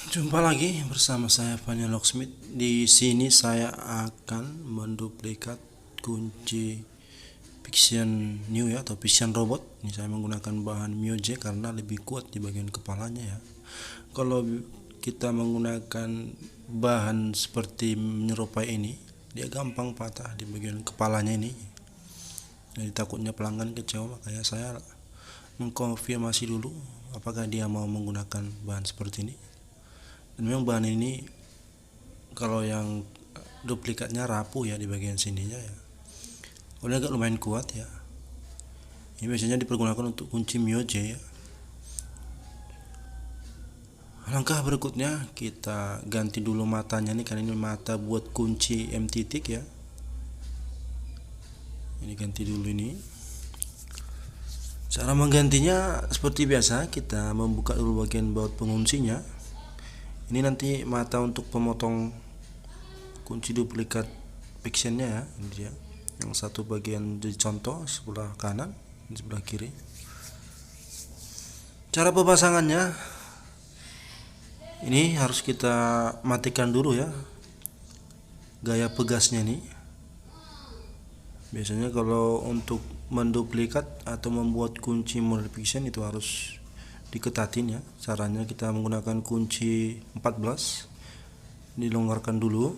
Jumpa lagi bersama saya Fanya Locksmith. Di sini saya akan menduplikat kunci Fiction New ya atau Fiction Robot. Ini saya menggunakan bahan Mioje karena lebih kuat di bagian kepalanya ya. Kalau kita menggunakan bahan seperti menyerupai ini, dia gampang patah di bagian kepalanya ini. Jadi takutnya pelanggan kecewa, makanya saya mengkonfirmasi dulu apakah dia mau menggunakan bahan seperti ini. Dan memang bahan ini kalau yang duplikatnya rapuh ya di bagian sininya ya, udah agak lumayan kuat ya. Ini biasanya dipergunakan untuk kunci Mioje ya. Langkah berikutnya kita ganti dulu matanya nih, karena ini mata buat kunci M titik ya. Ini ganti dulu ini. Cara menggantinya seperti biasa, kita membuka dulu bagian baut penguncinya. Ini nanti mata untuk pemotong kunci duplikat fictionnya ya, ini dia. Yang satu bagian jadi contoh sebelah kanan, di sebelah kiri. Cara pemasangannya ini harus kita matikan dulu ya gaya pegasnya nih. Biasanya kalau untuk menduplikat atau membuat kunci model fiction itu harus diketatin ya. Caranya kita menggunakan kunci 14, dilonggarkan dulu.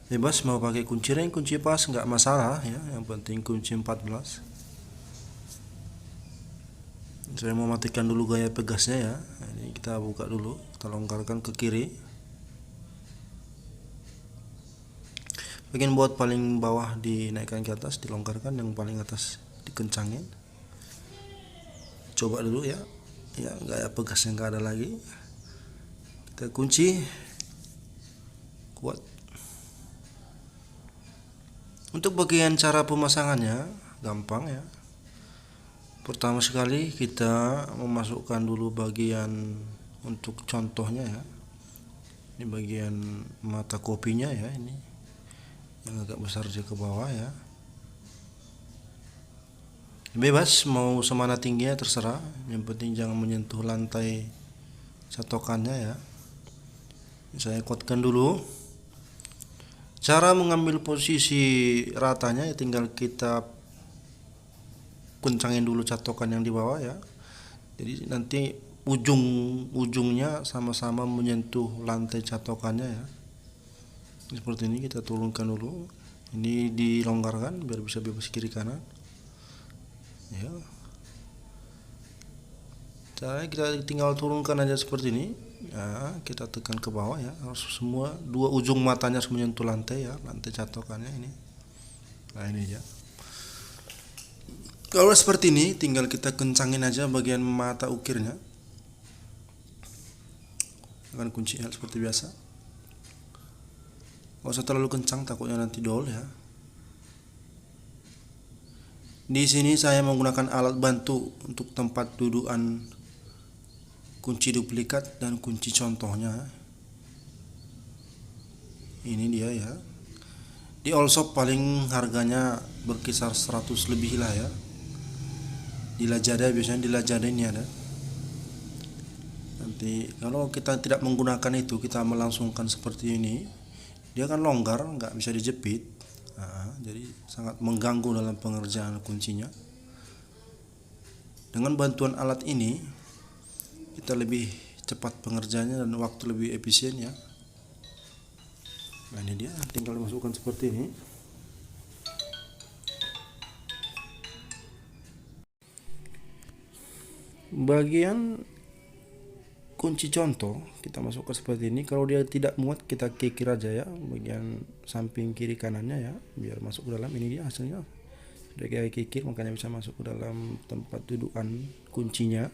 Bebas mau pakai kunci ring, kunci pas nggak masalah ya, yang penting kunci 14. Saya mau matikan dulu gaya pegasnya ya. Ini kita buka dulu, kita longgarkan ke kiri. Bagian baut paling bawah dinaikkan ke atas, dilonggarkan, yang paling atas dikencangin. Coba dulu ya, ya gaya pegasnya nggak ada lagi. Kita kunci kuat. Untuk bagian cara pemasangannya gampang ya. Pertama sekali kita memasukkan dulu bagian untuk contohnya ya. Ini bagian mata kopinya ya, ini yang agak besar aja ke bawah ya. Bebas mau semana tingginya terserah, yang penting jangan menyentuh lantai catokannya ya. Saya kuatkan dulu. Cara mengambil posisi ratanya ya, tinggal kita kencangin dulu catokan yang di bawah ya. Jadi nanti ujung-ujungnya sama-sama menyentuh lantai catokannya ya. Seperti ini, kita turunkan dulu. Ini dilonggarkan biar bisa bebas kiri kanan ya. Caranya kita tinggal turunkan aja seperti ini ya, kita tekan ke bawah ya, harus semua dua ujung matanya harus menyentuh lantai ya, lantai catokannya ini. Nah ini ya. Kalau seperti ini tinggal kita kencangin aja bagian mata ukirnya dengan kunci L seperti biasa. Gak usah terlalu kencang, takutnya nanti dol ya. Di sini saya menggunakan alat bantu untuk tempat dudukan kunci duplikat dan kunci contohnya. Ini dia ya. Di all shop paling harganya berkisar 100 lebih lah ya. Di Lazada biasanya, di Lazada ini ada. Nanti kalau kita tidak menggunakan itu, kita melangsungkan seperti ini, dia kan longgar, nggak bisa dijepit. Jadi sangat mengganggu dalam pengerjaan kuncinya. Dengan bantuan alat ini kita lebih cepat pengerjaannya dan waktu lebih efisien ya. Nah ini dia, tinggal dimasukkan seperti ini. Bagian kunci contoh kita masukkan seperti ini. Kalau dia tidak muat kita kikir aja ya, bagian samping kiri kanannya ya, biar masuk ke dalam. Ini dia hasilnya, sudah kayak kikir, makanya bisa masuk ke dalam tempat dudukan kuncinya.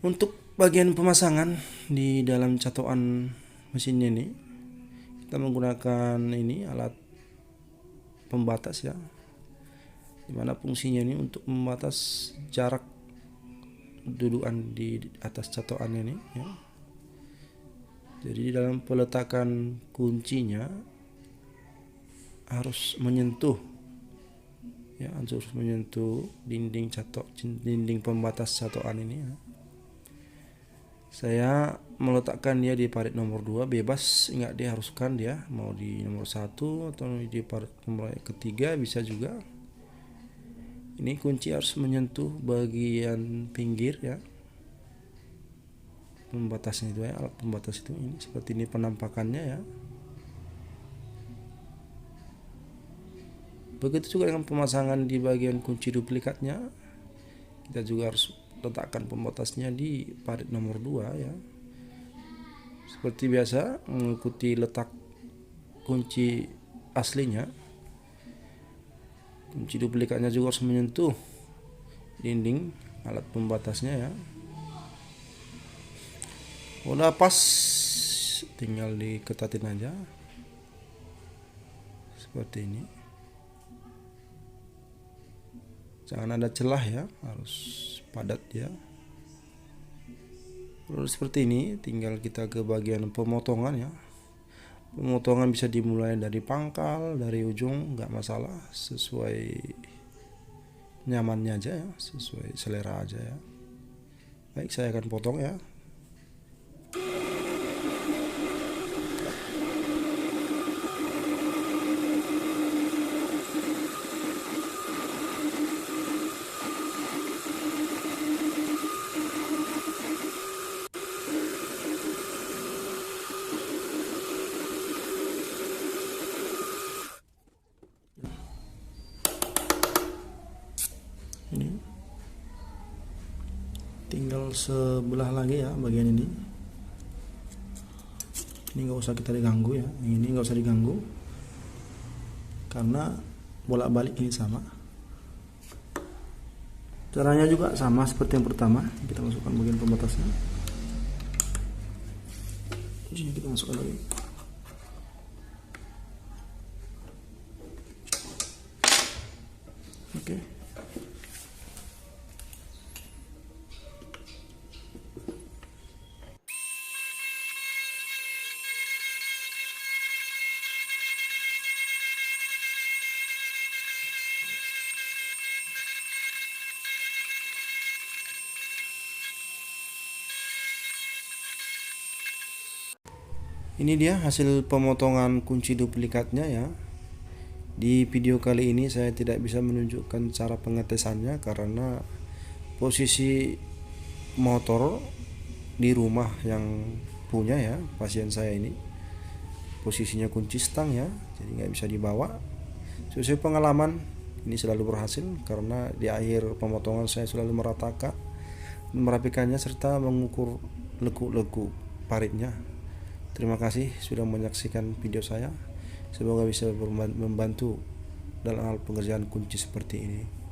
Untuk bagian pemasangan di dalam catokan mesinnya ini, kita menggunakan ini alat pembatas ya, dimana fungsinya ini untuk membatas jarak dudukan di atas catokan ini ya. Jadi dalam peletakan kuncinya harus menyentuh ya, harus menyentuh dinding pembatas catokan ini ya. Saya meletakkan dia di parit nomor 2, bebas, nggak diharuskan dia mau di nomor 1 atau di parit nomor ketiga bisa juga. Ini kunci harus menyentuh bagian pinggir ya, pembatasnya itu ya, alat pembatas itu. Ini seperti ini penampakannya ya. Begitu juga dengan pemasangan di bagian kunci duplikatnya, kita juga harus letakkan pembatasnya di parit nomor 2 ya. Seperti biasa mengikuti letak kunci aslinya. Kunci duplikatnya juga harus menyentuh dinding alat pembatasnya ya. Udah pas, tinggal diketatin aja seperti ini. Jangan ada celah ya, harus padat ya. Lalu seperti ini, tinggal kita ke bagian pemotongan ya. Pemotongan bisa dimulai dari pangkal, dari ujung, nggak masalah, sesuai nyamannya aja ya, sesuai selera aja ya. Baik, saya akan potong ya. Ini tinggal sebelah lagi ya, bagian ini nggak usah kita diganggu ya, ini nggak usah diganggu karena bolak-balik ini sama. Caranya juga sama seperti yang pertama, kita masukkan bagian pembatasnya. Di sini kita masukkan lagi. Oke. Ini dia hasil pemotongan kunci duplikatnya ya. Di video kali ini saya tidak bisa menunjukkan cara pengetesannya karena posisi motor di rumah yang punya ya pasien saya ini, posisinya kunci stang ya, jadi nggak bisa dibawa. Sesuai pengalaman, ini selalu berhasil karena di akhir pemotongan saya selalu meratakan, merapikannya serta mengukur lekuk-lekuk paritnya. Terima kasih sudah menyaksikan video saya. Semoga bisa membantu dalam hal pengerjaan kunci seperti ini.